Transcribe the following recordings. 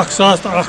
1001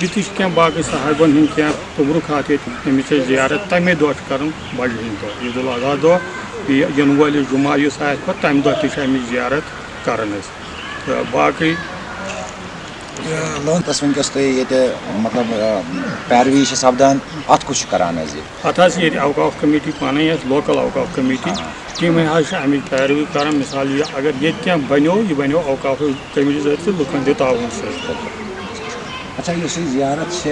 یہ کیا باقی صاحبن ہند کیا تبرکات امچ زیارت تمے دہ کران بجہ ہند دہ عید الاضحیٰ دہ ین ول جمعہ اس پہ تمہ دہ تہ امچ زیارت کران تو باقی لونتس ونکس تھی مطلب پیروی سپدان ات کس کران ات یہ اوقاف کمیٹی پانے لوکل اوقاف کمیٹی تم امچ پیروی کران مثال یہ اگر یہ کیا بنو یہ بنو اوقاف کمیٹی ذریعہ لکن دِ تعاون سۭتۍ. اچھا اس زیارت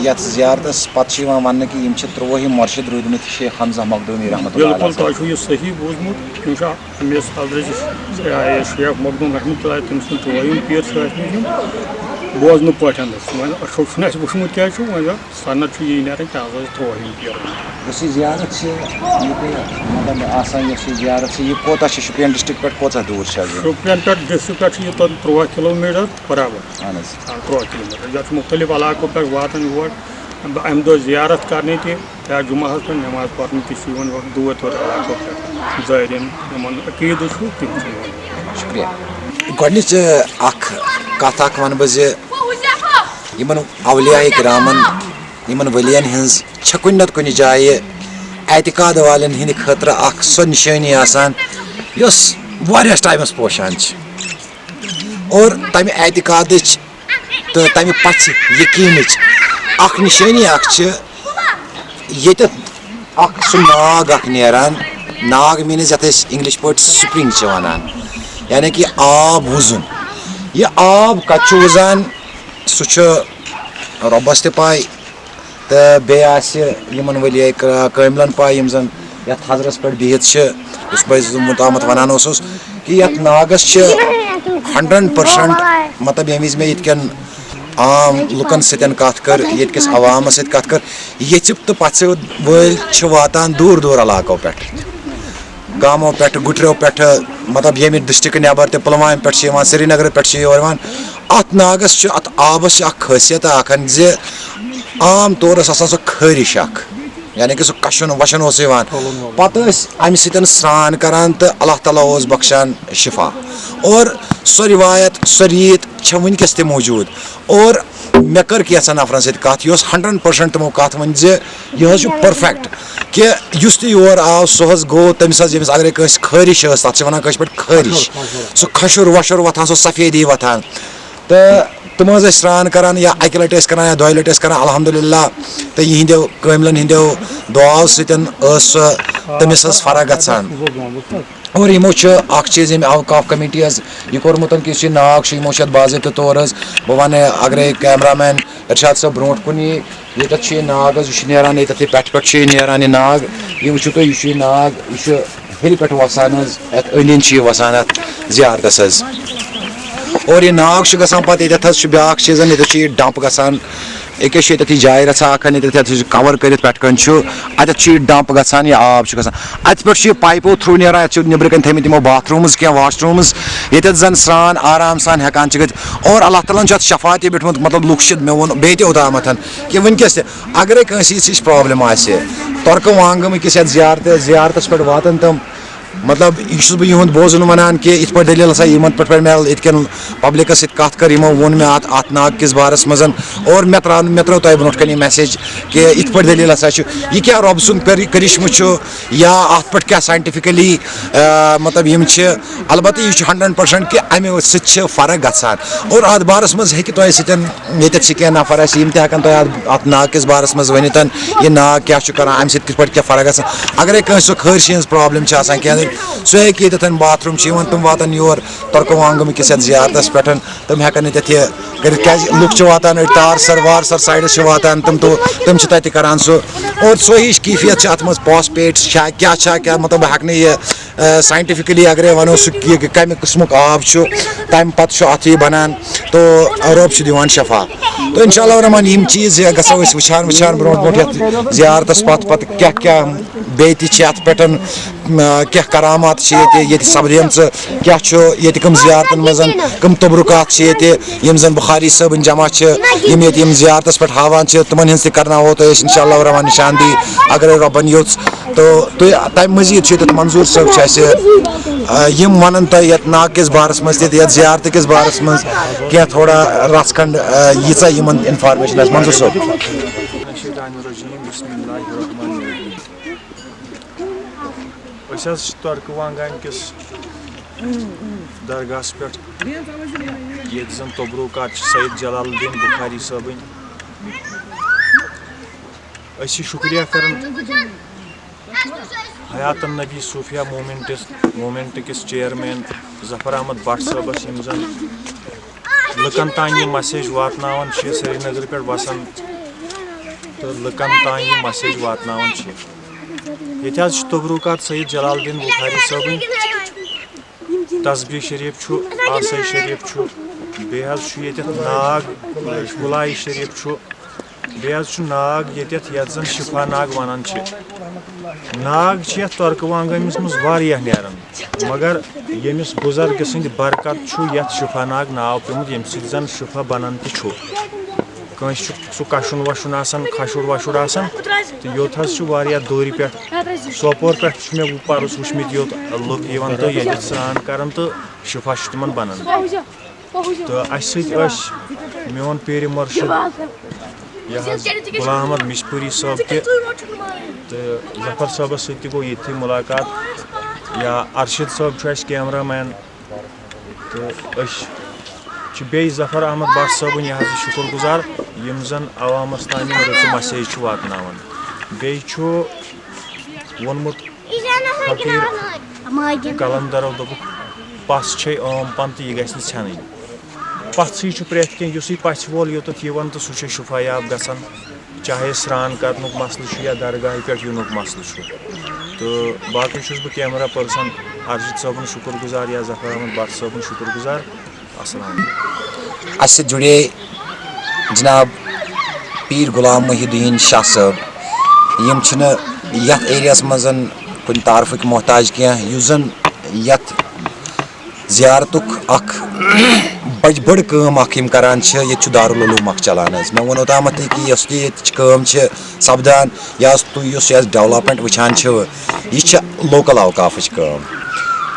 یت زیارتس پتہ ون کہ یم 13 مرشد رودمت شیخ حمزہ مخدومی رحمۃ اللہ بالکل تھی یہ صحیح بوزمت تم امس حضرت شیخ مخدوم رحمۃ اللہ تم سن 13 پیر بوزن پاس وجہ وچمت کیا صنعت یہ نیران کہ حضرت 13 پیر. اس زیارت مطلب آسان زیارت یہ کوتہ شوپین ڈسٹرکٹ پہ کوتہ دور شوپین پہ ڈسٹرکٹ پہ 13 کلومیٹر برابر 13 کلومیٹر یہ مختلف علاقوں پہ واتان یور امہ دہ زیارت کرنے تہ جمعہ پہ نماز پڑھنے تہ دور دور علاقوں پہ زائرین عقید تم. شکریہ. گۄڈنِچ اکھ کتھ اکھ ون بہ یمن اولیاء کرامن یمن ولین ہنز چھ کُنہِ نتہٕ کُنہِ جایہِ اعتقاد والن ہندِ خٲطرٕ اکھ سۄ نشٲنی آسان یۄس واریاہس ٹایمس پوشان چھ اور تمہِ اعتقادٕچ تہٕ تمہِ پژھِ یقیٖنٕچ اکھ نشٲنی اکھ چھ ییٚتٮ۪تھ اکھ سُہ ناگ اکھ نیران ناگ میٖنٕز یتھ أسۍ انگلش پٲٹھۍ سپرنگ چھِ ونان یعنی کہ آب وُزُن. یہ آب کتہِ چھُ وُزان سُہ چھُ رۄبس تہِ پاے تہٕ بیٚیہِ آسہِ یِمن ؤلیے کٲملن پاے یِم زن یتھ حضرس پٮ۪ٹھ بِہِتھ چھِ یُس بہٕ مُتامت ونان اوسُس کہ یتھ ناگس چھِ 100% مطلب ییٚمہِ وِزِ مےٚ ییٚتہِ کٮ۪ن عام لُکن سۭتۍ کتھ کٔر ییٚتہِ کِس عوامس سۭتۍ کتھ کٔر یژھِ تہٕ پژھِ وٲلۍ چھِ واتان دوٗر دوٗر علاقو پٮ۪ٹھ گامو پٮ۪ٹھ گُٹریو پٮ۪ٹھ مطلب ییٚمہِ ڈسٹرکہٕ نٮ۪بر تہِ پُلوامہِ پٮ۪ٹھ چھِ یِوان سرینگرٕ پٮ۪ٹھ چھِ یور یِوان. اتھ ناگس چھُ اتھ آبس چھِ اکھ خٲصیت اکھ زِ عام طور ٲس آسان سۄ خٲرِش اکھ یعنی کہ سُہ کشُن وشُن اوس یِوان پتہٕ ٲسۍ امہِ سۭتۍ سرٛان کران تہٕ اللہ تعالیٰ اوس بخشان شفا اور سۄ روایت سۄ ریٖت چھےٚ وٕنکیٚس تہِ موٗجوٗد. اور مےٚ کٔر کینٛژن نفرن سۭتۍ کتھ یۄس 100% تِمو کتھ ؤنۍ زِ یہِ حظ چھُ پٔرفیکٹ کہ یُس تہِ یور آو سُہ حظ گوٚو تٔمِس حظ ییٚمِس اگرے کٲنٛسہِ خٲرِش ٲس تتھ چھِ ونان کٲشِر پٲٹھۍ خٲرِش سُہ کھشُر وشُر وۄتھان سۄ سفیدی وۄتھان تہٕ تِم حظ ٲسۍ سرٛان کران یا اکہِ لٹہِ ٲسۍ کران یا دۄیہِ لٹہِ ٲسۍ کران الحمدُاللہ تہٕ یِہنٛدیو کٲملن ہٕنٛدیو دعاو سۭتۍ ٲس سۄ تٔمِس ٲس فرق گژھان. اور یِمو چھُ اکھ چیٖز ییٚمہِ اوقاف کمیٹی حظ یہِ کوٚرمُت کہ یُس یہِ ناگ چھُ یِمو چھُ اتھ باضٲبطہٕ طور حظ بہٕ ونہٕ اگرے کیمرا مین ارشاد صٲب برونٛٹھ کُن یی ییٚتٮ۪تھ چھُ یہِ ناگ حظ یہِ چھُ نیران ییٚتٮ۪تھ یہِ پٮ۪ٹھٕ پٮ۪ٹھ چھُ یہِ نیران یہِ ناگ یہِ وٕچھِو تُہۍ یہِ چھُ یہِ ناگ یہِ چھُ ہیٚرِ پٮ۪ٹھ وسان حظ یتھ أنٛدۍ أنٛدۍ چھُ یہِ وسان اتھ زیارتس حظ. اور یہِ ناگ چھُ گژھان پتہٕ ییٚتٮ۪تھ حظ چھُ بیاکھ چیٖز ییٚتٮ۪تھ چھُ یہِ ڈمپ گژھان أکِس چھُ ییٚتٮ۪تھ یہِ جاے رژھا اکھ ییٚتٮ۪تھ یتھ کور کٔرِتھ پٮ۪ٹھٕ کٔنۍ چھُ اتٮ۪تھ چھُ یہِ ڈمپ گژھان یہِ آب چھُ گژھان اتہِ پٮ۪ٹھ چھُ یہِ پایپو تھروٗ نیران اتہِ چھُ نیٚبرٕ کٔنۍ تھٲیمٕتۍ یِمو باتھ روٗمٕز کینٛہہ واش روٗمٕز ییٚتٮ۪تھ زن سرٛان آرام سان ہٮ۪کان چھِ گٔژھِتھ. اور اللہ تعالیٰ ہن چھُ اتھ شفا تہِ بیوٗٹھمُت مطلب لُکھ چھِ مےٚ ووٚن بیٚیہِ تہِ اوٚتامتھ کہ وٕنکیٚس تہِ اگرے کٲنٛسہِ یِژھ پرابلم آسہِ تۄرکہٕ وانٛگہٕ أکِس یتھ زیارتس پٮ۪ٹھ واتان تِم مطلب یہ چھُس بہٕ یِہُنٛد بوزُن ونان کہ یِتھ پٲٹھۍ دٔلیٖل ہسا یِمن پٮ۪ٹھ مےٚ ییٚتہِ کٮ۪ن پبلکس سۭتۍ کتھ کٔر یِمو ووٚن مےٚ اتھ ناگ کِس بارس منٛز اور مےٚ ترٛٲو تۄہہِ برونٛٹھ کَنہِ یہِ میسیج کہ یِتھ پٲٹھۍ دٔلیٖل ہسا چھُ یہِ کیاہ رۄبہٕ سُنٛد کرشمہٕ چھُ یا اتھ پٮ۪ٹھ کیاہ ساینٹفکلی مطلب یِم چھِ البتہ یہِ چھُ 100% کہ امہِ سۭتۍ چھِ فرق گژھان. اور اتھ بارس منٛز ہیٚکہِ تۄہہِ سۭتۍ ییٚتٮ۪تھ چھِ کینٛہہ نفر اسہِ یِم تہِ ہٮ۪کن تۄہہِ اتھ ناگ کِس بارس منٛز ؤنِتھ یہِ ناگ کیاہ چھُ کران امہِ سۭتۍ کِتھ پٲٹھۍ کیاہ فرق گژھان. اگرے کٲنٛسہِ سۄ خٲرشہِ ہٕنٛز پرابلم چھِ آسان کینٛہہ سُہ ہیٚکہِ ییٚتٮ۪تھ باتھ روٗم چھِ یِوان تِم واتان یور تۄرکہٕ وانٛگم أکِس یتھ زیارتس پٮ۪ٹھ تِم ہٮ۪کن ییٚتٮ۪تھ یہِ کٔرِتھ کیازِ لُکھ چھِ واتان أڑۍ تارسر وارسر سایڈس چھِ واتان تِم چھِ تتہِ کران سُہ. اور سۄ ہِش کیفیت چھِ اتھ منٛز پاسپیٹس چھا کیاہ چھا کیاہ مطلب بہٕ ہٮ۪کہٕ نہٕ یہِ ساینٹفکلی اگرے ونو سُہ کمہِ قٕسمُک آب چھُ تمہِ پتہٕ چھُ اتھ یہِ بنان تو رۄب چھُ دِوان شفا. تو انشاء اللہ الرحمٰن یِم چیٖز گژھو أسۍ وٕچھان برونٛٹھ یتھ زیارتس پتہٕ کیاہ کیاہ بیٚیہِ تہِ چھِ اتھ پٮ۪ٹھ کیاہ کرامات چھِ ییٚتہِ سپدیمژٕ کیاہ چھُ ییٚتہِ کٕم زیارتن منٛز کٕم تبرُکات چھِ ییٚتہِ یِم زن بخاری بخاری صٲبٕنۍ جمع یِم ییٚتہِ یِم زیارتس پٮ۪ٹھ ہاوان چھِ تِمن ہٕنٛز تہِ کرناوو تۄہہِ أسۍ انشاء اللہ رحمان نشاندی اگرے رۄبن یوٚژ تہٕ تُہۍ تمہِ مٔزیٖد چھُ ییٚتٮ۪تھ منظوٗر صٲب چھِ اَسہِ یِم ونن تۄہہِ یتھ ناگہٕ کِس بارس منٛز تہِ یتھ زیارتہٕ کِس بارس منٛز کینٛہہ تھوڑا رژھ کھنڈ ییٖژاہ یِمن انفارمیشن آسہِ منظوٗر صٲب. أسۍ حظ چھِ ترکہٕ وانگان کِس درگاہس پٮ۪ٹھ ییٚتہِ زن تبروکات چھِ سید جلال الدین بخاری صٲبٕنۍ. أسۍ چھِ شُکریہ کران حیات النبی صوفیہ موٗمینٹ کِس چیئرمین ظفر احمد بٹ صٲبس یِم زن لُکن تام یہِ مسیج واتناوان چھِ سرینگرٕ پٮ۪ٹھ وسان تہٕ لُکن تام یہِ مسیج واتناوان چھِ. ییٚتہِ حظ چھُ تبروکات سید جلال الدین بخاری صٲبٕنۍ تسبیح شریف چھُ آسٲیی شریف چھُ بیٚیہِ حظ چھُ ییٚتٮ۪تھ ناگ گُلایی شریف چھُ بیٚیہِ حظ چھُ ناگ ییٚتٮ۪تھ زن شفا ناگ ونان چھِ. ناگ چھِ یتھ ترکہٕ وانگٲمِس منٛز واریاہ نیران مگر ییٚمِس بُزرگہٕ سٕنٛدِ برکت چھُ یتھ شفا ناگ ناو پیومُت ییٚمہِ سۭتۍ زن شفا بنان تہِ چھُ. کٲنٛسہِ چھُ سُہ کشُن وشُن آسان کھشُر وشُر آسان تہٕ یوٚت حظ چھُ واریاہ دوٗرِ پٮ۪ٹھ سوپور پٮ۪ٹھ چھُ مےٚ پرُس وٕچھمٕتۍ یوٚت لُکھ یِوان تہٕ ییٚتہِ سرٛان کران تہٕ شفا چھُ تِمن بنان. تہٕ اسہِ سۭتۍ ٲسۍ میون پیٖرِ مُرشِد یہِ حظ غلام احمد مشپوٗری صٲب تہِ تہٕ ظفر صٲبس سۭتۍ تہِ گوٚو ییٚتھی مُلاقات یا ارشد صٲب چھُ اسہِ کیمرہ مین تہٕ أسۍ چھِ بیٚیہِ ظفر احمد بٹ صٲبٕنۍ یہِ حظ یہِ شُکر گُزار یِم زن عوامس تام یِم رٕژٕ مسیج چھِ واتناوان. بیٚیہِ چھُ ووٚنمُت فقیٖر کلندرو دوٚپُکھ پژھ چھے عام پن تہٕ یہِ گژھِ نہٕ ژھٮ۪نٕنۍ. پژھٕے چھُ پرٛٮ۪تھ کینٛہہ یُسٕے پژھِ وول یوٚتَتھ یِوان تہٕ سُہ چھُ شفا یاب گژھان چاہے سرٛان کرنُک مسلہٕ چھُ یا درگاہہِ پٮ۪ٹھ یِنُک مسلہٕ چھُ. تہٕ باقٕے چھُس بہٕ کیمرہ پٔرسن ارشد صٲبُن شُکر گُزار یا ظفر احمد بٹ صٲبُن شُکر گُزار. السلام علیکم. اسہِ سۭتۍ جُڑے جناب پیٖر غلام محی الدیٖن شاہ صٲب یِم چھِنہٕ یتھ ایریاہس منٛز کُنہِ تعارفٕکۍ محتاج کینٛہہ یُس زن یتھ زیارتُک اکھ بٔڑ کٲم اکھ یِم کران چھِ. ییٚتہِ چھُ دارالعلوٗم اکھ چلان حظ مےٚ ووٚن اوٚتامتھ کہِ یۄس تہِ ییٚتِچ کٲم چھِ سپدان یا تُہۍ یُس یۄس ڈیولپمنٹ وٕچھان چھِو یہِ چھِ لوکل اوقافٕچ کٲم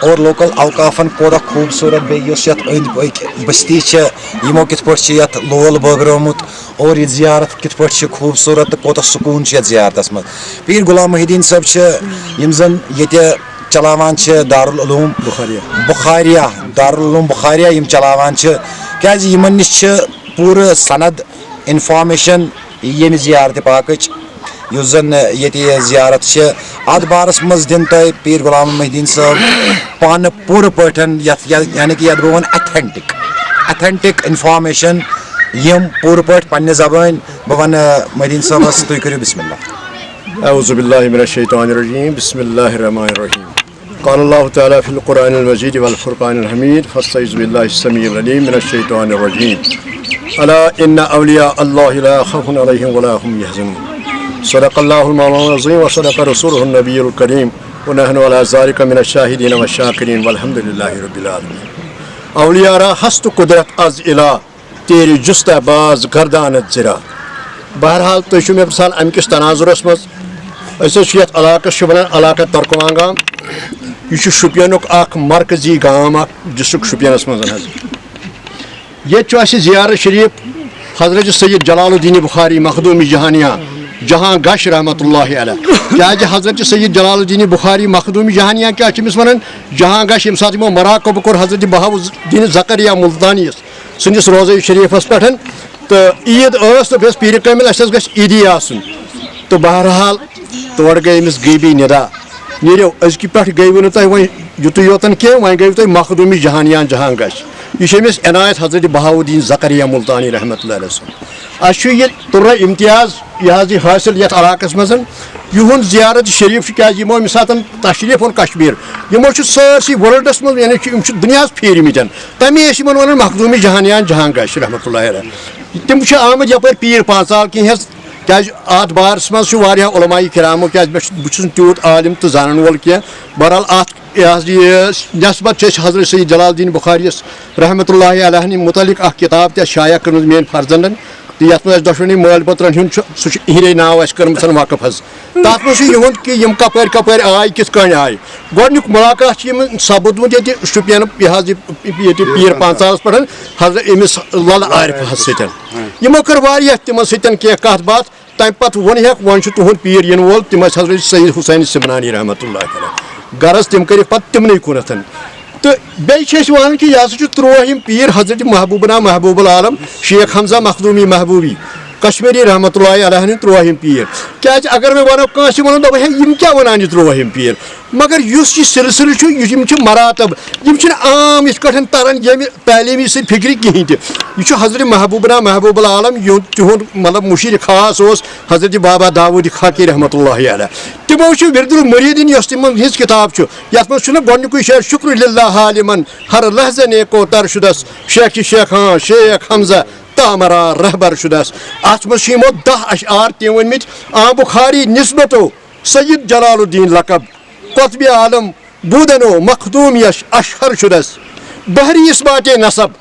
اور لوکل اوقافن کوٗتاہ خوٗبصوٗرت بیٚیہِ یۄس یتھ أنٛدۍ پٔکۍ بستی چھِ یِمو کِتھ پٲٹھۍ چھِ یتھ لول بٲگرٲومُت اور یہِ زیارت کِتھ پٲٹھۍ چھِ خوٗبصوٗرت تہٕ کوٗتاہ سکوٗن چھُ یتھ زیارتس منٛز. پیٖر غلام محی الدیٖن صٲب چھِ یِم زن ییٚتہِ چلاوان چھِ دارالعلوٗم بخاریہ یِم چلاوان چھِ کیازِ یِمن نِش چھِ پوٗرٕ سند انفارمیشن ییٚمہِ زیارتہِ پاکٕچ یُس زن ییٚتہِ یہِ زیارت چھِ اتھ بارس منٛز دِن تۄہہِ پیٖر غلام محی الدیٖن صٲب پانہٕ پوٗرٕ پٲٹھۍ یتھ یعنی کہِ یتھ بہٕ ونہٕ ایتھنٹِک انفارمیشن یِم پوٗرٕ پٲٹھۍ پننہِ زبٲنۍ بہٕ ونہٕ محی الدیٖن صٲبس تُہۍ کٔرِو بسم اللہ. اعوذ باللہ من الشیطان الرجیم بسم اللہ الرحمن الرحیم. قال اللہ تعالیٰ فی القرآن المجید والفرقان الحمید فاستعذ باللہ السمیع العلیم من الشیطان الرجیم. الا ان اولیاء اللہ لا خوف علیہم ولا هم یحزنون. صدق اللہ المولانا العظیم وصدق رسولہ النبی الکریم ونحن علی ذلک من الشاہدین والشاکرین والحمد للہ رب العالمین. اولیاء را ہست قدرت از الہ تیری جستہ باز گردانت زرا. بہرحال تُہۍ چھِو مےٚ پرٛژھان اَمہِ کِس تناظرس منٛز أسۍ حظ چھِ یتھ علاقس چھِ ونان علاقہ ترکہٕ وانگام. یہِ چھُ شُپینُک اکھ مرکزی گام اکھ ڈسٹرک شُپینس منٛز حظ. ییٚتہِ چھُ اَسہِ زیارت شریف حضرت سید جلال الدین بخاری مخدوٗمی جہانیہ جہاں گش رحمتہ اللہ علیہ. کیازِ حضرت سید جلال الدین بخاری مخدوٗمی جہانیہ کیاہ چھِ أمِس ونان جہاں گش ییٚمہِ ساتہٕ یِمو مراقبہٕ کوٚر حضرت بہاؤالدین زکریا ملتانی سٕنٛدِس روضہ شریفس پٮ۪ٹھ تہٕ عیٖد ٲس تہٕ بیٚیہِ پیٖرِ کٲمِل اَسہِ حظ گژھِ عیٖدی آسُن تہٕ بہرحال تورٕ گٔے أمِس غیبی نِدا نیٖرِو أزکہِ پٮ۪ٹھ گٔیوٕ نہٕ تۄہہِ وۄنۍ یُتُے یوتن کینٛہہ وۄنۍ گٔیوٕ تۄہہِ مخدوٗمی جہانیہ جہاں گش. یہ أمِس عنایت حضرت بہاؤالدین زکریا ملتانی رحمتہ اللہ علیہ صٲب. اَسہِ چھُ یہِ تُرٛنہٕ امتیاز یہِ حظ یہِ حٲصِل یتھ علاقس منٛز یِہُنٛد زیارت شریف چھُ کیازِ یِمو ییٚمہِ ساتہٕ تشریف اوٚن کشمیٖر یِمو چھُ سٲرسٕے ورلڈس منٛز یعنی یِم چھِ دُنیاہس پھیٖرمٕتۍ تمی ٲسۍ یِمن ونان مخدوٗمی جہانیہ جہاں گش رحمتہ اللہ علیہ. تِم چھِ آمٕتۍ یپٲرۍ پیٖر پانٛژال کِنۍ حظ کیازِ اتھ بارس منٛز چھُ واریاہ علماء کرامو کیازِ بہٕ چھُس نہٕ تیوٗت عالم تہٕ زانن وول کینٛہہ. بہرحال اتھ نسبت حضرت سید جلال الدین بخاری رحمۃ اللہ علیہ متعلق اخ کتاب تہ شائع کٔرمٕژ میٲنۍ فرزندن تہٕ یتھ منٛز دۄشوٕنی مٲلۍ پوترن ہُنٛد چھُ سُہ چھُ اِہنٛدے ناو اَسہِ کٔرمٕژ وقف حظ تتھ منٛز چھُ یِہُنٛد کہِ یِم کپٲرۍ کپٲرۍ آے کِتھ کٔنۍ آے گۄڈنیُک مُلاقات چھُ یِمن سپُدمُت ییٚتہِ شُپین یہِ حظ ییٚتہِ پیٖر پانژالس پٮ۪ٹھ حضرت أمِس لل عارفس سۭتۍ یِمو کٔر واریاہ تِمن سۭتۍ کینٛہہ کتھ باتھ تمہِ پتہٕ ووٚنہکھ وۄنۍ چھُ تُہُنٛد پیٖر یِنہٕ وول تِم ٲسۍ حضرت سید حسین سمنانی رحمۃ اللہ علیہ غرض تِم کٔرِکھ پتہٕ تِمنٕے کُنتھ تہٕ بیٚیہِ چھِ أسۍ وَنان کہِ یہِ ہسا چھُ 30ہِم پیٖر حضرت محبوبنا محبوب العالم شیخ حمزہ مخدومی محبوبی کشمیری رحمۃ اللہ علیہ ہٕنٛدۍ 30ہِم پیٖر کیٛازِ اگر وۄنۍ وَنو کٲنٛسہِ وَنو دَپو ہے یِم کیٛاہ وَنان یہِ 30ہِم پیٖر مگر یُس یہِ سِلسِلہٕ چھُ یِم چھِ مراتب یِم چھِنہٕ عام یِتھ کٲٹھۍ تران ییٚمہِ تعلیٖمی سۭتۍ فِکرِ کِہیٖنۍ تہِ یہِ چھُ حضرت محبوبنا محبوب العالم تِہُنٛد مطلب مُشیٖر خاص اوس حضرت بابا داوٗد خاکی رحمۃ اللہ علیہ تِمو چھُ وِرد المریٖدیٖن یۄس تِمن ہِنٛز کِتاب چھُ یتھ منٛز چھُنہ گۄڈنیُکُے شعر شُکر للہ حالِمن ہر لحظہ نیکو تر شُدس شیخ شیخاں شیخ حمزہ تامرا رہبر شدس اتھ منٛز چھِ یِمو 10 اشعار تِم ؤنمٕتۍ آ بخاری نسبتو سید جلال الدین لقب قطب عالم بودنو مخدوم یش اشہر شدس بحری اسبات نصب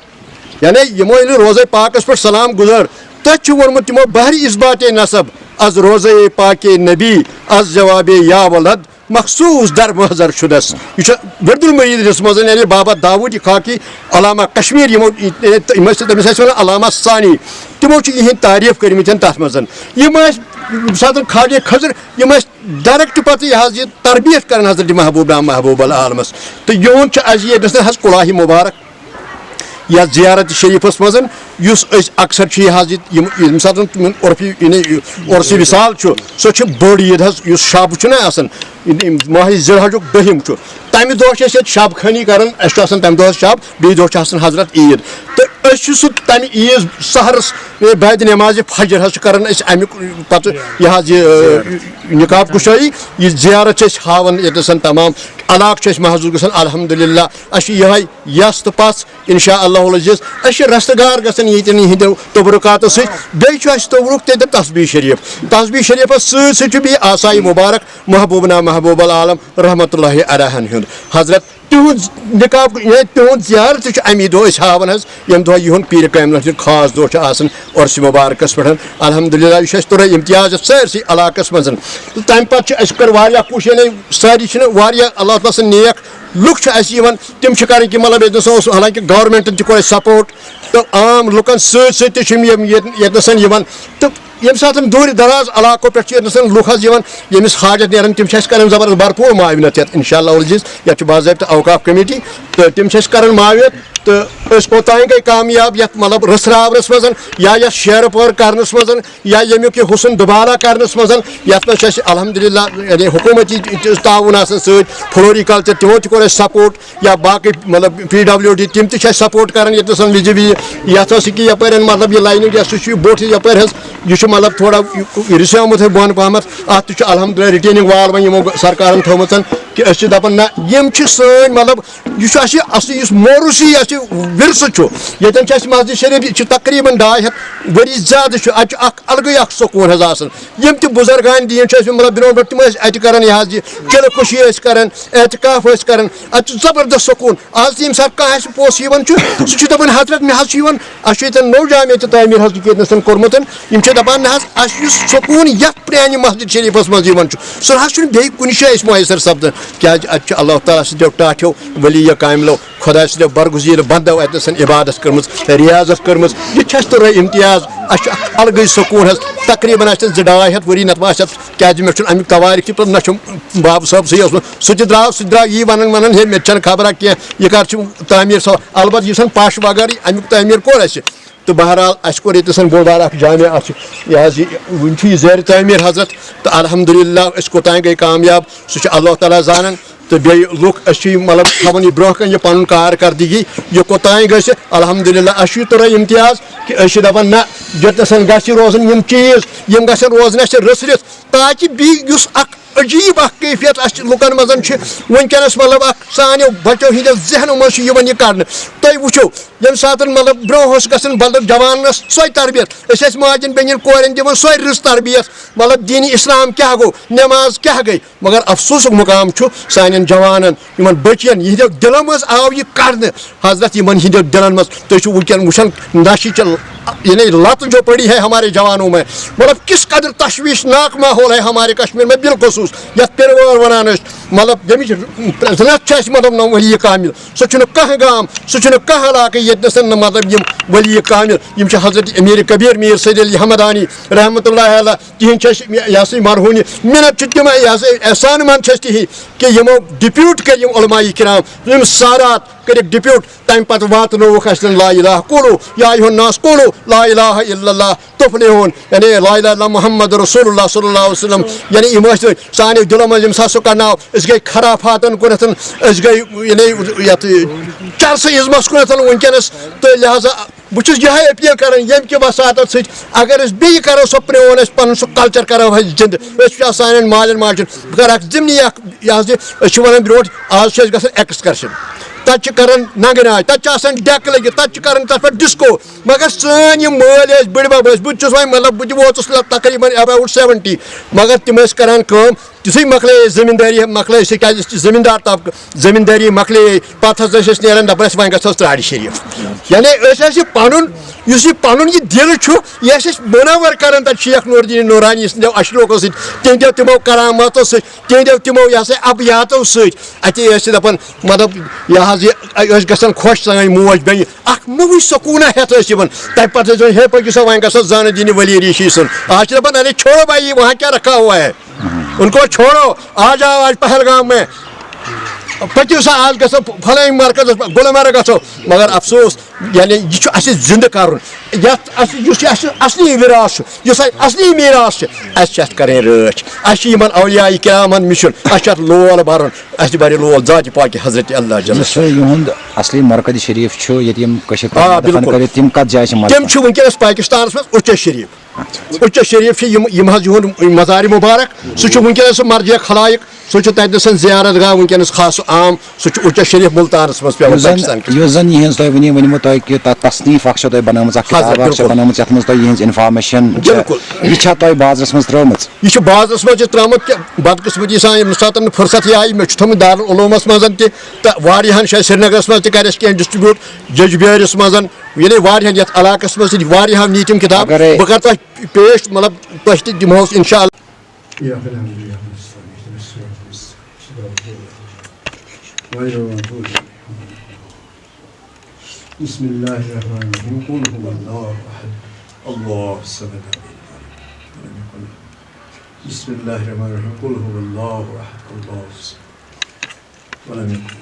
یعنی یِمو ییٚلہِ روزے پاکس پٮ۪ٹھ سلام گُزٲر تتھ چھُ ووٚنمُت تِمو بحری اسبات نصب از روزے پاکے نبی از جواب یا ولد مخصوص در محضر شدس یہ ورد المریٖدس منٛز یعنی بابا داوٗد خاکی علامہ کشمیٖر یِمو تٔمِس ٲسۍ وَنان علامہ ثانی تِمو چھِ یِہِنٛدۍ تعریٖف کٔرمٕتۍ تتھ منٛز یِم ٲسۍ ییٚمہِ ساتہٕ خواجہ خضر یِم ٲسۍ ڈایریکٹ پتہٕ یہِ حظ یہِ تربیت کران حضرت محبوبہ محبوب العالمس تہٕ یِہُنٛد چھُ اَسہِ ییٚتنس حظ کُلاہہِ مُبارک یتھ زیارت شریٖفس منٛز یُس أسۍ اکثر چھِ یہِ حظ ییٚمہِ ساتہٕ عرفی عرسہِ وِصال چھُ سۄ چھِ بٔڑ عیٖد حظ یُس شب چھُنہ آسان ماہِ ذی الحجُک 2ہِم چھُ تمہِ دۄہ چھِ أسۍ ییٚتہِ شب خٲنی کران اَسہِ چھُ آسان تمہِ دۄہ شب بیٚیہِ دۄہ چھُ آسان حضرت عیٖد تہٕ أسۍ چھِ سُہ تمہِ عیٖز سحرس بعدِ نمازِ فجر حظ چھِ کران أسۍ امیُک پتہٕ یہِ حظ یہِ نقاب کُشٲیی یہِ زیارت چھِ أسۍ ہاوان ییٚتنس تمام علاقہٕ چھِ أسۍ محظوٗظ گژھان الحمدُاللہ اَسہِ چھِ یِہے یس تہٕ پژھ انشاء اللہ العزیز أسۍ چھِ رستہٕ گار گژھان ییٚتٮ۪ن یِہنٛدیو تبرُکاتو سۭتۍ بیٚیہِ چھُ اَسہِ تبرُک تَتٮ۪ن تسبیح شریٖفس سۭتۍ سۭتۍ چھُ بیٚیہِ آساے مُبارک محبوبنا محبوب العالم رحمۃ اللہ علیہ ہُنٛد حضرت تِہُنٛد نقاب تِہُنٛد زیارت تہِ چھُ امی دۄہ أسۍ ہاوان حظ ییٚمہِ دۄہ یِہُنٛد پیٖرِ کاملہِ ہُنٛد خاص دۄہ چھُ آسان عرسہِ مُبارکس پٮ۪ٹھ الحمدُاللہ یہِ چھُ اَسہِ تُرے امتیاز یتھ سٲرسٕے علاقس منٛز تہٕ تمہِ پتہٕ چھِ اَسہِ کٔر واریاہ کوٗشش یعنی سٲری چھِنہٕ واریاہ اللہ تعالیٰ سٕنٛدۍ نیک لُکھ چھِ اَسہِ یِوان تِم چھِ کران کہِ مطلب ییٚتنس اوس حالانکہِ گورمینٹن تہِ کوٚر اَسہِ سپورٹ تہٕ عام لُکن سۭتۍ سۭتۍ تہِ چھِ یِم ییٚتنس یِوان تہٕ ییٚمہِ ساتہٕ دوٗرِ دراز علاقو پٮ۪ٹھ چھِ ییٚتنس لُکھ حظ یِوان ییٚمِس حاجت نیران تِم چھِ اَسہِ کران زبردست بھرپوٗر معاونت یتھ انشاء اللہ العزیز یتھ چھُ باضٲبطہٕ اوقاف کمیٹی تہٕ تِم چھِ اَسہِ کران معاونت تہٕ أسۍ کوٚتام گٔے کامیاب یتھ مطلب رٔژھراونس منٛز یا یتھ شیرٕ پٲر کرنس منٛز یا ییٚمیُک یہِ حُسن دُبارہ کرنس منٛز یتھ منٛز چھُ اَسہِ الحمدُاللہ یعنی حکوٗمتی تعاوُن آسان سۭتۍ فلورِکلچر تِمو تہِ کوٚر اَسہِ سپورٹ یا باقٕے مطلب PWD تِم تہِ چھِ اَسہِ سپورٹ کران ییٚتنس وِزِ وِزِ یتھ اوس یہِ یپٲرۍ مطلب یہِ لاینِنگ یۄس سُہ چھُ بوٚٹھ یپٲرۍ حظ یہِ چھُ مطلب تھوڑا رِسیومُت بۄن پہمتھ اتھ تہِ چھُ الحمدُاللہ رِٹینِنگ وال وۄنۍ یِمو سرکارن تھٲومٕژ کہِ أسۍ چھِ دپان نہ یِم چھِ سٲنۍ مطلب یہِ چھُ اَسہِ اصلی یُس موروثی اَسہِ ورثہٕ چھُ ییٚتٮ۪ن چھُ اَسہِ مسجد شریٖف یہِ چھُ تقریٖبن 200 ؤری زیادٕ چھُ اَتہِ چھُ اکھ الگٕے اکھ سکوٗن حظ آسان یِم تہِ بُزرگان دیٖن چھِ ٲسۍ مطلب برونٛٹھ برونٛٹھ تِم ٲسۍ اَتہِ کران یہِ حظ یہِ چِلہٕ کُشی ٲسۍ کران اعتکاف ٲسۍ کران اَتہِ چھُ زبردست سکوٗن آز تہِ ییٚمہِ ساتہٕ کانٛہہ اَسہِ پوٚژھ یِوان چھُ سُہ چھُ دپان حضرت مےٚ حظ چھُ یِوان اَسہِ چھُ ییٚتٮ۪ن نوٚو جامع تہِ تعمیٖر حظ ییٚتنس کوٚرمُت یِم چھِ دپان نہ حظ اَسہِ یُس سکوٗن یتھ پرٛانہِ مسجد شریٖفس منٛز یِوان چھُ سُہ نہ حظ چھُنہٕ بیٚیہِ کُنہِ جایہِ اَسہِ مۄیسر سپدان کیٛازِ اَتہِ چھُ اللہ تعالیٰ سٕنٛدیو ٹاٹھیو ؤلی کاملو خۄدا سٕنٛدیو برگُزیٖر بنٛدو اَتنس عبادت کٔرمٕژ ریاضت کٔرمٕژ یہِ چھِ اَسہِ تُرے امتیاز اَسہِ چھُ اکھ الگٕے سکوٗن حظ تقریٖبن آسہِ 200 ؤری نتہٕ آسہِ کیٛازِ مےٚ چھُنہٕ امیُک توارِخ تہِ نہ چھُم بابہٕ صٲبسٕے اوسمُت سُہ تہِ درٛاو یی ونان ہے مےٚ تہِ چھنہٕ خبرا کینٛہہ یہِ کر چھُ تعمیٖر سو البتہ یُس پش وغٲرٕ امیُک تعمیٖر کوٚر اَسہِ تہٕ بہرحال اَسہِ کوٚر ییٚتنس بوٚڑ بار اکھ جامع اَتھ چھُ یہِ حظ یہِ وُنہِ چھُ یہِ زیرِ تعمیٖر حضرت تہٕ الحمدُاللہ أسۍ کوٚتام گٔے کامیاب سُہ چھُ اللہ تعالیٰ زانان تہٕ بیٚیہِ لُکھ أسۍ چھِ مطلب تھاوان یہِ برونٛہہ کَنہِ یہِ پنُن کارکردگی یہِ کوٚتام گژھِ الحمدُاللہ اَسہِ چھُ یہِ تُرے امتیاز کہِ أسۍ چھِ دپان نہ ییٚتنس گژھِ روزُن یِم چیٖز یِم گژھن روزٕنۍ اَسہِ رٔژھرِتھ تاکہِ بیٚیہِ یُس اکھ عجیب اخ کیفیت اس لُکن منٛز چھِ وٕنکٮ۪نس مطلب اکھ سانیو بچو ہٕنٛدٮ۪و ذہنو منٛز چھُ یِوان یہِ کرنہٕ تُہۍ وٕچھو ییٚمہِ ساتہٕ مطلب برونٛہہ اوس گژھان مطلب جوانس سۄے تربیت أسۍ ٲسۍ ماجٮ۪ن بیٚنٮ۪ن کورٮ۪ن دِوان سۄے رٕژ تربیت مطلب دیٖنِ اسلام کیاہ گوٚو نٮ۪ماز کیاہ گٔے مگر افسوٗسُک مُقام چھُ سانٮ۪ن جوانن یِمن بٔچین یِہنٛدٮ۪و دِلو منٛز آو یہِ کرنہٕ حضرت یِمن ہٕنٛدٮ۪و دِلن منٛز تُہۍ چھِو وٕنکٮ۪ن وٕچھان نشہِ چہِ یعنی لت جو پڑی ہے ہمارے جوانوں میں مطلب کس قدر تشویشناک ماحول ہے ہمارے کشمیر میں بالخصوص یتھ پروار ونان مطلب یمچ رت مطلب نہ ولی کامل سہ کھانا گام سہ کھانا علاقہ یتنس مطلب یم ولی کامل یم حضرت امیر کبیر میر سید علی حمدانی رحمۃ اللہ علیہ تہند یہ سا مرہونی منت تم یہ سا احسان مند تہی کہ یمو ڈپیوٹ کر علماء کرام یم سارات کر ڈپیوٹ تمہ پتہ واتنوک اس لا الہ قولو یا ایھا الناس قولو لا الہ الا اللہ تفلحون یعنی لا الہ الا محمد رسول اللہ صلی اللہ علیہ وسلم یعنی یم سانو دلو من سا سہ کرناو اس گئی خرافاتن کنتھ اس گئی یعنی یت چرسیزمس کنتھ ونکس تو لہذا بہت یہ اپیل کران یم کہ وساطت ست اگر اس بیٚیہِ کرو سہ پرون پن سہ کلچر کرو زند اس سان مالین ماجن بہ کر اکھ ضمنی اکھ یہ ونان برونٹھ آز گژھان ایکسکرشن تتہ کران ننگہٕ ناچ تتہ ڈیک لگت تتہ کران تر پہ ڈسکو مگر سٲنۍ یِم مٲلۍ ٲسۍ بٔڑۍ بب ٲسۍ بہٕ تہِ چھُس وۄنۍ مطلب بہٕ تہِ ووتُس تقریٖباً اباوُٹ 70 مگر تِم ٲسۍ کران کٲم تِژھٕے مۄکلے زٔمیٖندٲری مۄکلے أسۍ کیازِ أسۍ چھِ زٔمیٖندار طبقہٕ زٔمیٖندٲری مۄکلے پتہٕ حظ ٲسۍ أسۍ نیران دپان ٲسۍ وۄنۍ گژھو ژرارِ شریٖف یعنی أسۍ ٲسۍ یہِ پنُن یُس یہِ پنُن یہِ دِل چھُ یہِ ٲسۍ أسۍ مُنور کران تتہِ شیخ نور الدین نورانی سٕنٛدیو اشروقو سۭتۍ تِہنٛدیو تِمو کراماتو سۭتۍ تِہنٛدیو تِمو یہ سا ابیاتو سۭتۍ اتے ٲسۍ دپان مطلب یہ حظ یہِ ٲسۍ گژھان خۄش سٲنۍ موج بیٚنہِ اکھ نوٚوٕے سکوٗنا ہٮ۪تھ ٲسۍ یِوان تمہِ پتہٕ ٲسۍ ہے پٔکِو سا وۄنۍ گژھو زانہٕ دِنہِ ولی ریٖشی سُنٛد آز چھِ دپان ارے چھوڑو بھائی وہاں کیا رکھا ہوا ہے ان کو چھوڑو آ جاؤ آج پہلگام میں پٔکِو سا آز گژھو فلٲنۍ مرکز گُلمرگ گژھو مگر افسوس یعنی یہ چھُ اَسہِ زندٕ کرُن یتھ یُس یہِ اَسہِ اصلی وراث چھُ یُس اَسہِ اصلی میراث چھُ اَسہِ چھِ اتھ کرٕنۍ رٲچھ اَسہِ چھِ یِمن اولیاء کرامن مِشُن اَسہِ چھُ اتھ لول برُن اَسہِ برِ لول ذاتِ پاکہِ حضرت اللہ جل یِہُنٛد اصلی مرکز شریٖف چھُ ییٚتہِ یِم کٔشیٖرِ پٮ۪ٹھ تِم کتھ جایہِ چھِ تِم چھِ وٕنکیٚنس پاکستانس منٛز اُچا شریٖف اُچا شریٖف چھِ یِم حظ یِہُنٛد مزارِ مُبارک سُہ چھُ وٕنکیٚنس مرجع خلائق سُہ چھُ تتہِ زیارت گاہ وٕنکیٚنس خاص عام سُہ چھُ اُچا شریٖف مُلتانس منٛز پیٚوان پاکستان یُس زن یِہنٛز تۄہہِ ؤنۍمو تۄہہِ کہِ تتھ تصنیٖف اکھ چھو تۄہہِ بنٲومٕژ اکھ کِتاب اکھ چھےٚ بنٲومٕژ یتھ منٛز تۄہہِ یِہنٛز انفارمیشن یہِ چھا تۄہہِ بازرس منٛز ترٲومٕژ یہ بازرس منٛز چھِ ترٛٲومٕژ کہِ بدقٕسمتی سان ییٚمہِ ساتہٕ نہٕ فرصت آیہِ مےٚ چھُ تھوٚمُت دارالعلوٗمس منٛز تہِ تہٕ واریاہن جایہِ سرینگرس منٛز تہِ کرِ اَسہِ کینٛہہ ڈسٹربیوٗٹ ججبیٲرِس منٛز یعنی واریاہن یتھ علاقس منٛز تہِ واریاہو نی تِم کِتاب بہٕ کرٕ تۄہہِ پیش مطلب تۄہہِ تہِ دِمہو انشاء اللہ بسم الله الرحمن الرحيم قل هو الله احد الله الصمد لم يكن بسم الله الرحمن الرحيم قل هو الله احد الله الصمد ولم يكن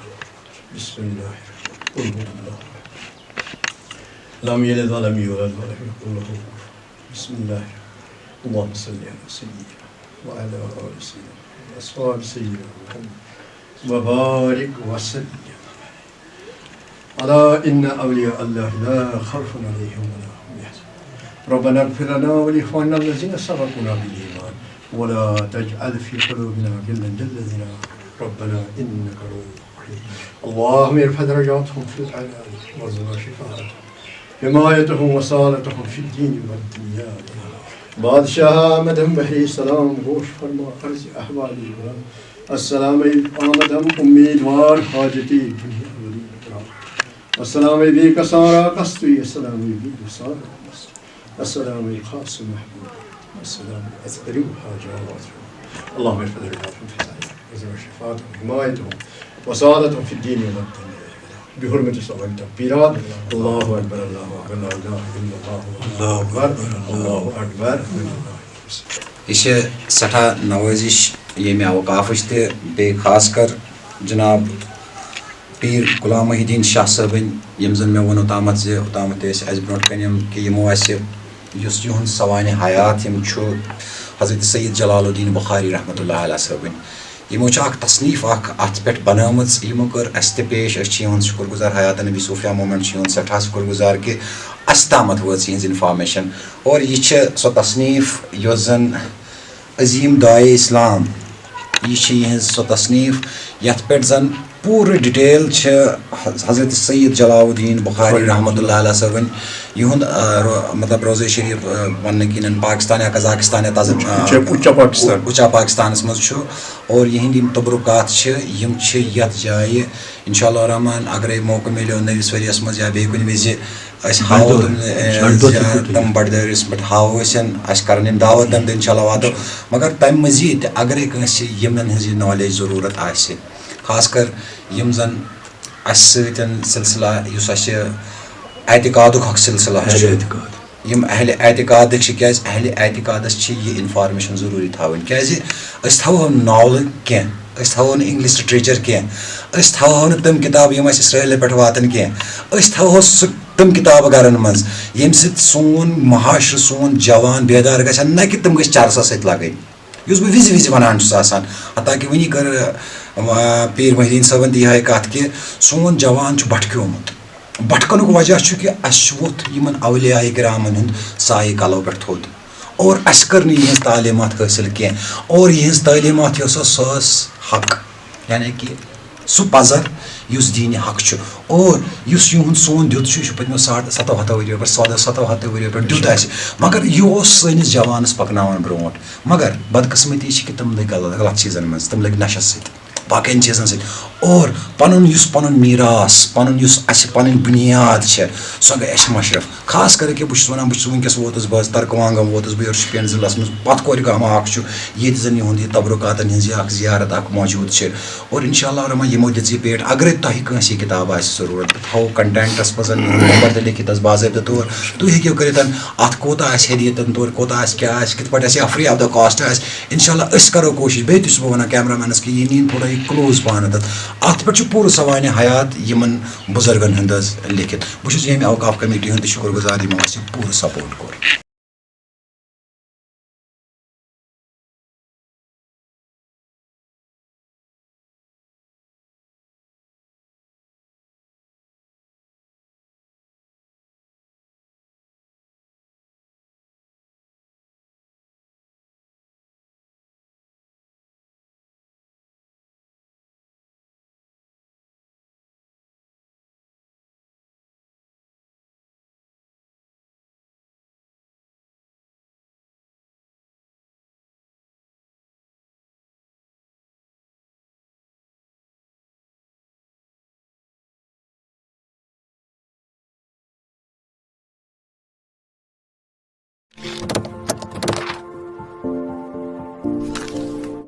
بسم الله قل هو الله لم يلد ولم يولد ولم يكن له بسم الله اللهم صل على سيدنا وعلى ال سيدنا واصحاب سيدنا محمد وبارك وسلم ألا إن أولياء الله لا خوف عليهم ولا هم يحزنون ربنا اغفر لنا ولإخواننا الذين سبقونا بالإيمان ولا تجعل في قلوبنا غلا للذين ربنا إنك رؤوف رحيم اللهم ارفع درجاتهم في العالم وارزقنا شفاعتهم حمايتهم وصالتهم في الدين والدنيا بادشاہ آمد ہم بحری سلام گوش فرما عرض احوالی السلام آمد ہم امیدوار حاجتی دنیا ولی السلام بی کا سارا قصدی السلام بی کا سارا قصدی السلام خاص محبوب السلام اذکری حاجات اللهم ارفع درجاتهم في العالم وارزقنا شفاعتهم حمايتهم وصالتهم في الدين والدنيا بحرمة صلاة التكبيرات الله أكبر الله أكبر لا إله إلا الله الله أكبر یہ چھِ سٮ۪ٹھاہ نوٲزِش ییٚمہِ اوقافٕچ تہِ بیٚیہِ خاص کر جناب پیٖر غلام محی الدیٖن شاہ صٲبٕنۍ یِم زن مےٚ ووٚن اوٚتامَتھ زِ اوٚتامَتھ تہِ ٲسۍ اَسہِ برونٛٹھ کَنۍ یِم کہِ یِمو اَسہِ یُس یِہُنٛد سوانہِ حیات یِم چھُ حضرت سید جلال الدین بخاری رحمتہ اللہ علیہ صٲبٕنۍ یِمو چھِ اکھ تصنیٖف اکھ اَتھ پٮ۪ٹھ بنٲومٕژ یِمو کٔر اَسہِ تہِ پیش أسۍ چھِ یِہُنٛد شُکر گُزار حیات نبی صوفیہ موٗمٮ۪نٛٹ چھِ یِہُنٛد سٮ۪ٹھاہ شُکر گُزار کہِ اَسہِ تامَتھ وٲژ یِہٕنٛز اِنفارمیشن اور یہِ چھِ سۄ تصنیٖف یۄس زن عظیٖم داعے اسلام یہ سو تصنیف یت پہ زن پورٕ ڈیٹیل حضرت سید جلال الدین بخاری رحمۃ اللہ علیہ صٲبن یہند مطلب روزے شریف ون کن پاکستان یا قزاقستان اُچا پاکستانس مز اور یہند تبرکات یت جائے انشاء اللہ الرحمٰن اگر موقع ملو نوس ؤریس مز یا بیٚیہِ کُنہِ وِزِ أسۍ ہاوو تم بڑدٲرِس پٮ۪ٹھ ہاوو أسۍ کرن یِم دعوت تم تہِ انشاء اللہ واتو مگر تمہِ مزیٖد تہِ اگرے کٲنٛسہِ یِمن ہٕنٛز یہِ نالیج ضروٗرت آسہِ خاص کر یم زن اسہِ سۭتۍ سلسلہ یُس اسہِ اعتقادُک اکھ سلسلہ یم اہل اعتقادٕکۍ چھِ کیازِ اہل اعتقادس چھِ یہِ انفارمیشن ضروٗری تھاوٕنۍ کیازِ أسۍ تھاوو نہٕ ناولہٕ کینٛہہ أسۍ تھاوو نہٕ انگلش لٹریچر کینٛہہ أسۍ تھاوو نہٕ تِم کِتاب یِم اَسہِ اسرائیلہٕ پٮ۪ٹھ واتن کینٛہہ أسۍ تھاوو سُہ تِم کِتابہٕ گرن منٛز ییٚمہِ سۭتۍ سون معاشرٕ سون جوان بیدار گژھِ ہا نہ کہِ تِم گٔژھۍ چرسس سۭتۍ لگٕنۍ یُس بہٕ وِزِ وِزِ ونان چھُس آسان حتاکہِ وٕنی کٔر پیٖر محی الدیٖن صٲبن تہِ یِہے کتھ کہِ سون جوان چھُ بٹھکیومُت بٹکنُک وجہ چھُ کہِ اَسہِ چھُ ووٚتھ یِمن اولیاء کرامن ہُنٛد سایہِ کلو پٮ۪ٹھ تھوٚد اور اَسہِ کٔر نہٕ یِہٕنٛز تعلیٖمات حٲصِل کینٛہہ اور یِہٕنٛز تعلیٖمات یۄس ٲس سۄ ٲس حق یعنی کہِ سُہ پزر یُس دیٖنہِ حق چھُ اور یُس یِہُنٛد سون دیُت چھُ یہِ چھُ پٔتمیو 700 ؤرِیو پٮ۪ٹھ 700 ؤرِیو پٮ۪ٹھ دیُت اَسہِ مگر یہِ اوس سٲنِس جوانس پکناوان برونٛٹھ مگر بدقسمتی چھِ کہِ تِم لٔگۍ غلط چیٖزن منٛز تِم لٔگۍ نشس سۭتۍ باقین چیٖزن سۭتۍ اور پنُن میٖراث پنُن یُس اَسہِ پنٕنۍ بُنیاد چھےٚ سۄ گٔے اَسہِ مشرف خاص کر کہِ بہٕ چھُس ونان بہٕ چھُس وٕنکیٚس ووتُس بہٕ حظ ترکوانگام ووتُس بہٕ یورٕ شُپین ضلعس منٛز پتھ کورِ گامہ اکھ چھُ ییٚتہِ زن یِہُنٛد یہِ تبرکاتن ہِنٛز یہِ اکھ زیارت اکھ موجوٗد چھِ اور انشاء اللہ الرحمٰن یِمو دِژ یہِ پیٹ اگرے تۄہہِ کٲنٛسہِ یہِ کِتاب آسہِ ضروٗرت بہٕ تھاوو کنٹینٹس منٛز نمبر تہِ لیکھِتھ حظ باضٲبطہٕ طور تُہۍ ہیٚکِو کٔرِتھ اتھ کوٗتاہ آسہِ ہدیتن طور کوٗتاہ آسہِ کیٛاہ آسہِ کِتھ پٲٹھۍ آسہِ یا فرٛی آف د کاسٹ آسہِ انشاء اللہ أسۍ کرو کوٗشش بیٚیہِ تہِ چھُس بہٕ ونان کیمرا مینس کہِ یہِ نِیِن تھوڑا یہِ کلوز پہنتھ اتھ پٮ۪ٹھ چھُ پوٗرٕ سوانہِ حیات یِمن بُزرگن ہُنٛد حظ لیکھِتھ بہٕ چھُس ییٚمہِ اوقاف کمیٹی ہُنٛد تہِ شُکر گُزار یِمو اَسہِ پوٗرٕ سپورٹ کوٚر